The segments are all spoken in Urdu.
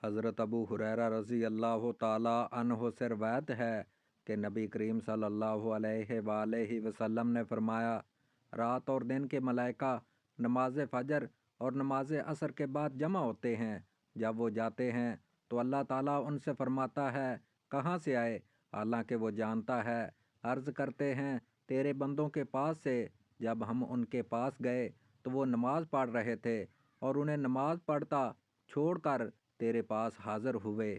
حضرت ابو ہریرہ رضی اللہ تعالی عنہ سے روایت ہے کہ نبی کریم صلی اللہ علیہ وآلہ وسلم نے فرمایا، رات اور دن کے ملائکہ نماز فجر اور نماز عصر کے بعد جمع ہوتے ہیں۔ جب وہ جاتے ہیں تو اللہ تعالیٰ ان سے فرماتا ہے، کہاں سے آئے؟ حالانکہ وہ جانتا ہے۔ عرض کرتے ہیں، تیرے بندوں کے پاس سے۔ جب ہم ان کے پاس گئے تو وہ نماز پڑھ رہے تھے اور انہیں نماز پڑھتا چھوڑ کر تیرے پاس حاضر ہوئے۔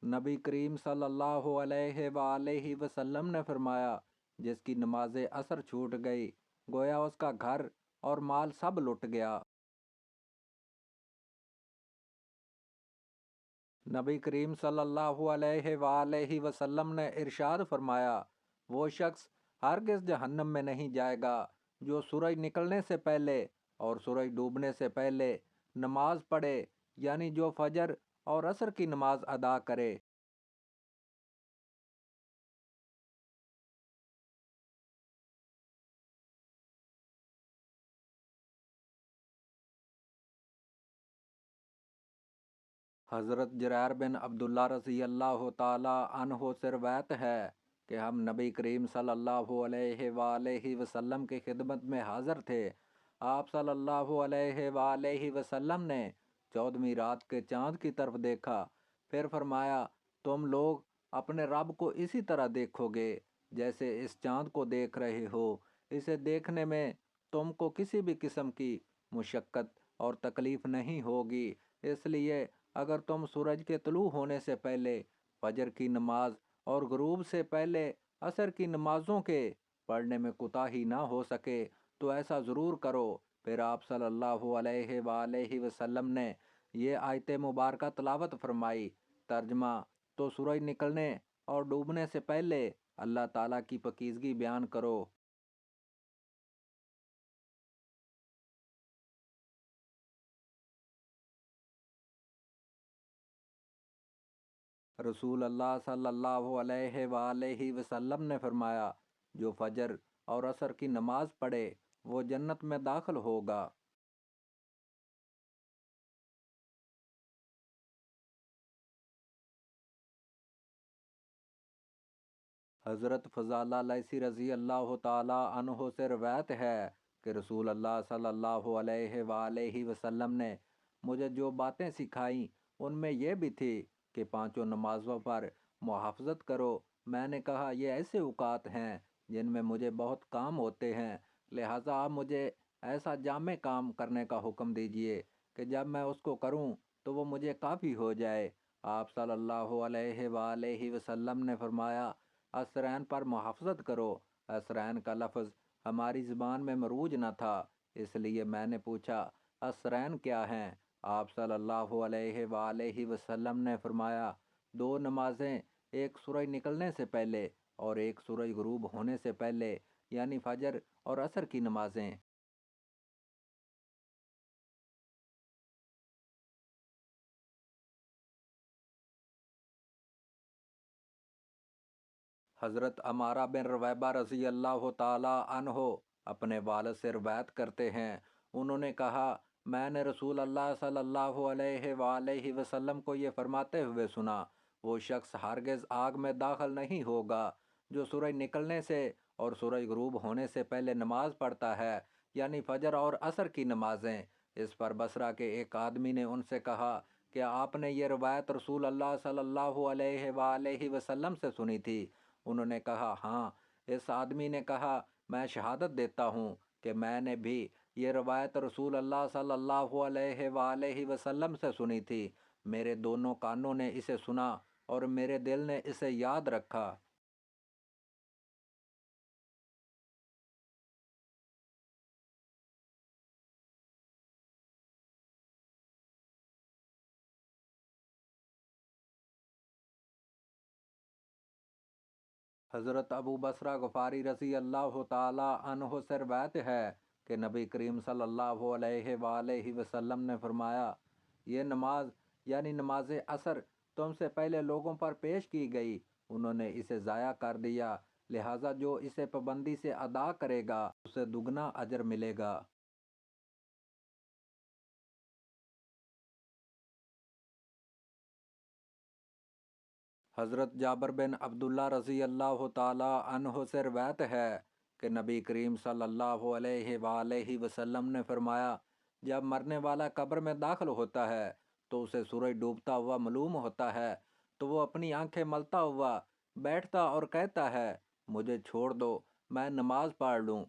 نبی کریم صلی اللہ علیہ وآلہ وسلم نے فرمایا، جس کی نماز عصر چھوٹ گئی گویا اس کا گھر اور مال سب لٹ گیا۔ نبی کریم صلی اللہ علیہ وآلہ وسلم نے ارشاد فرمایا، وہ شخص ہرگز جہنم میں نہیں جائے گا جو سورج نکلنے سے پہلے اور سورج ڈوبنے سے پہلے نماز پڑھے، یعنی جو فجر اور عصر کی نماز ادا کرے۔ حضرت جریر بن عبداللہ رضی اللہ تعالی عنہ سے روایت ہے کہ ہم نبی کریم صلی اللہ علیہ وآلہ وسلم کی خدمت میں حاضر تھے۔ آپ صلی اللہ علیہ وآلہ وسلم نے 14ویں رات کے چاند کی طرف دیکھا، پھر فرمایا، تم لوگ اپنے رب کو اسی طرح دیکھو گے جیسے اس چاند کو دیکھ رہے ہو۔ اسے دیکھنے میں تم کو کسی بھی قسم کی مشقت اور تکلیف نہیں ہوگی، اس لیے اگر تم سورج کے طلوع ہونے سے پہلے فجر کی نماز اور غروب سے پہلے عصر کی نمازوں کے پڑھنے میں کوتاہی نہ ہو سکے تو ایسا ضرور کرو۔ پھر آپ صلی اللہ علیہ وآلہ وسلم نے یہ آیت مبارکہ تلاوت فرمائی۔ ترجمہ: تو سورج نکلنے اور ڈوبنے سے پہلے اللہ تعالیٰ کی پاکیزگی بیان کرو۔ رسول اللہ صلی اللہ علیہ وآلہ وسلم نے فرمایا، جو فجر اور عصر کی نماز پڑھے وہ جنت میں داخل ہوگا۔ حضرت فضالہ لیثی رضی اللہ تعالی عنہ سے روایت ہے کہ رسول اللہ صلی اللہ علیہ وآلہ وسلم نے مجھے جو باتیں سکھائیں ان میں یہ بھی تھی کہ پانچوں نمازوں پر محافظت کرو۔ میں نے کہا، یہ ایسے اوقات ہیں جن میں مجھے بہت کام ہوتے ہیں، لہٰذا آپ مجھے ایسا جامع کام کرنے کا حکم دیجئے کہ جب میں اس کو کروں تو وہ مجھے کافی ہو جائے۔ آپ صلی اللہ علیہ وآلہ وسلم نے فرمایا، اسرین پر محافظت کرو۔ اسرین کا لفظ ہماری زبان میں مروج نہ تھا، اس لیے میں نے پوچھا، اسرین کیا ہیں؟ آپ صلی اللہ علیہ وآلہ وسلم نے فرمایا، دو نمازیں، ایک سورج نکلنے سے پہلے اور ایک سورج غروب ہونے سے پہلے، یعنی فجر اور عصر کی نمازیں۔ حضرت عمارہ بن رویبہ رضی اللہ تعالی عنہ اپنے والد سے روایت کرتے ہیں، انہوں نے کہا، میں نے رسول اللہ صلی اللہ علیہ وآلہ وسلم کو یہ فرماتے ہوئے سنا، وہ شخص ہرگز آگ میں داخل نہیں ہوگا جو سورج نکلنے سے اور سورج غروب ہونے سے پہلے نماز پڑھتا ہے، یعنی فجر اور عصر کی نمازیں۔ اس پر بصرہ کے ایک آدمی نے ان سے کہا، کیا آپ نے یہ روایت رسول اللہ صلی اللہ علیہ وآلہ وسلم سے سنی تھی؟ انہوں نے کہا، ہاں۔ اس آدمی نے کہا، میں شہادت دیتا ہوں کہ میں نے بھی یہ روایت رسول اللہ صلی اللہ علیہ وآلہ وسلم سے سنی تھی۔ میرے دونوں کانوں نے اسے سنا اور میرے دل نے اسے یاد رکھا۔ حضرت ابو بصرہ غفاری رضی اللہ تعالی عنہ سے روایت ہے کہ نبی کریم صلی اللہ علیہ وآلہ وسلم نے فرمایا، یہ نماز یعنی نماز عصر تم سے پہلے لوگوں پر پیش کی گئی، انہوں نے اسے ضائع کر دیا، لہٰذا جو اسے پابندی سے ادا کرے گا اسے دگنا اجر ملے گا۔ حضرت جابر بن عبداللہ رضی اللہ تعالی عنہ سے روایت ہے کہ نبی کریم صلی اللہ علیہ وآلہ وسلم نے فرمایا، جب مرنے والا قبر میں داخل ہوتا ہے تو اسے سورج ڈوبتا ہوا معلوم ہوتا ہے، تو وہ اپنی آنکھیں ملتا ہوا بیٹھتا اور کہتا ہے، مجھے چھوڑ دو، میں نماز پڑھ لوں۔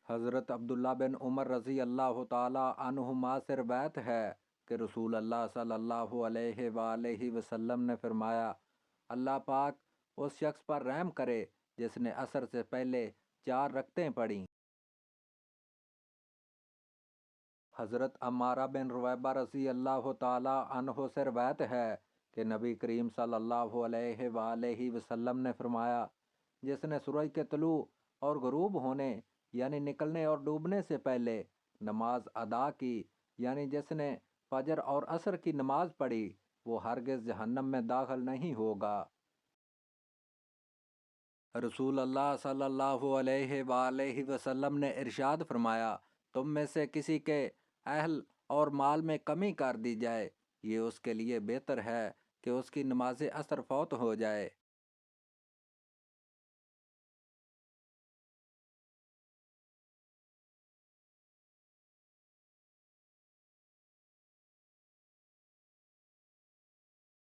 حضرت عبداللہ بن عمر رضی اللہ تعالی عنہما سے روایت ہے کہ رسول اللہ صلی اللہ علیہ وآلہ وسلم نے فرمایا، اللہ پاک اس شخص پر رحم کرے جس نے عصر سے پہلے 4 رکعتیں پڑھیں۔ حضرت عمارہ بن رویبہ رضی اللہ تعالی عنہ سے روایت ہے کہ نبی کریم صلی اللہ علیہ وآلہ وسلم نے فرمایا، جس نے سورج کے طلوع اور غروب ہونے یعنی نکلنے اور ڈوبنے سے پہلے نماز ادا کی، یعنی جس نے فجر اور عصر کی نماز پڑھی، وہ ہرگز جہنم میں داخل نہیں ہوگا۔ رسول اللہ صلی اللہ علیہ وآلہ وسلم نے ارشاد فرمایا، تم میں سے کسی کے اہل اور مال میں کمی کر دی جائے، یہ اس کے لیے بہتر ہے کہ اس کی نماز عصر فوت ہو جائے۔